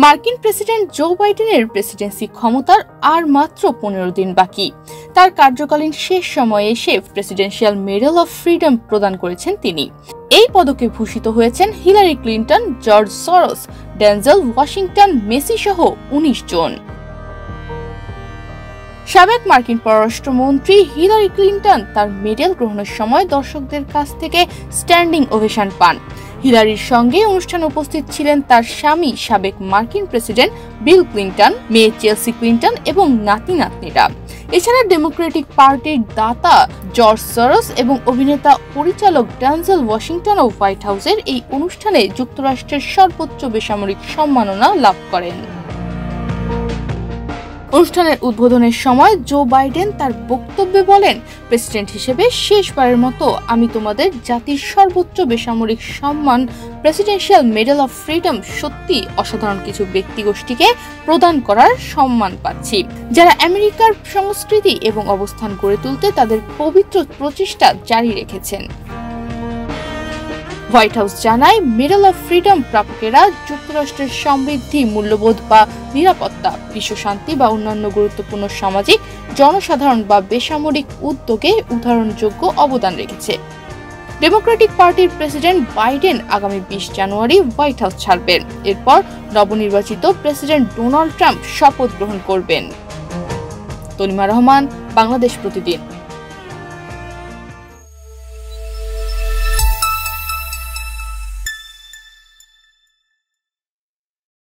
মার্কিন president Joe বাইডেনের Presidency ক্ষমতার আর মাত্র 15 দিন বাকি। তার কার্যকালীন শেষ সময়ে এসে প্রেসিডেন্সিয়াল মেডেল অফ ফ্রিডম প্রদান করেছেন তিনি। এই পদকে ভূষিত হয়েছেন Hillary Clinton, George Soros, Denzel Washington, Messi সহ 19 জন। সাবেক মার্কিন পররাষ্ট্রমন্ত্রী হিলারি ক্লিন্টন তার মেডেল গ্রহণের সময় দর্শকদের কাছ থেকে স্ট্যান্ডিং ওভেশন পান। হিলারির সঙ্গে অনুষ্ঠানে উপস্থিত ছিলেন তার স্বামী, সাবেক মার্কিন প্রেসিডেন্ট বিল ক্লিন্টন, মেয়ে চেলসি ক্লিন্টন এবং নাতি-নাতনিরা। এছাড়া ডেমোক্রেটিক পার্টির দাতা জর্জ সরোস এবং অভিনেতা পরিচালক ডেনজেল ওয়াশিংটনও হোয়াইট হাউসের এই অনুষ্ঠানে যুক্তরাষ্ট্রের সর্বোচ্চ বেসামরিক সম্মাননা লাভ করেন। অনুষ্ঠানের উদ্বোধনের সময় জো বাইডেন তার বক্তব্যে বলেন, প্রেসিডেন্ট হিসেবে শেষবারের মতো আমি তোমাদের জাতির সর্বোচ্চ বেসামরিক সম্মান প্রেসিডেন্সিয়াল মেডেল অফ ফ্রিডম সত্যি অসাধারণ কিছু ব্যক্তিগোষ্ঠীকে প্রদান করার সম্মান পাচ্ছি, যারা আমেরিকার সংস্কৃতি এবং অবস্থান গড়ে তুলতে তাদের পবিত্র প্রচেষ্টা জারি রেখেছেন। হোয়াইট হাউস জানায়, মেডেল অফ ফ্রিডম প্রাপকেরা যুক্তরাষ্ট্রের সমৃদ্ধি, মূল্যবোধ বা নিরাপত্তা, বিশ্বশান্তি বা অন্যান্য গুরুত্বপূর্ণ সামাজিক, জনসাধারণ বা বেসামরিক উদ্যোগে উদাহরণযোগ্য অবদান রেখেছে। ডেমোক্রেটিক পার্টির প্রেসিডেন্ট বাইডেন আগামী 20 জানুয়ারি হোয়াইট হাউস ছাড়বেন। এরপর নবনির্বাচিত প্রেসিডেন্ট ডোনাল্ড ট্রাম্প শপথ গ্রহণ করবেন। তনিমা রহমান, বাংলাদেশ প্রতিদিন।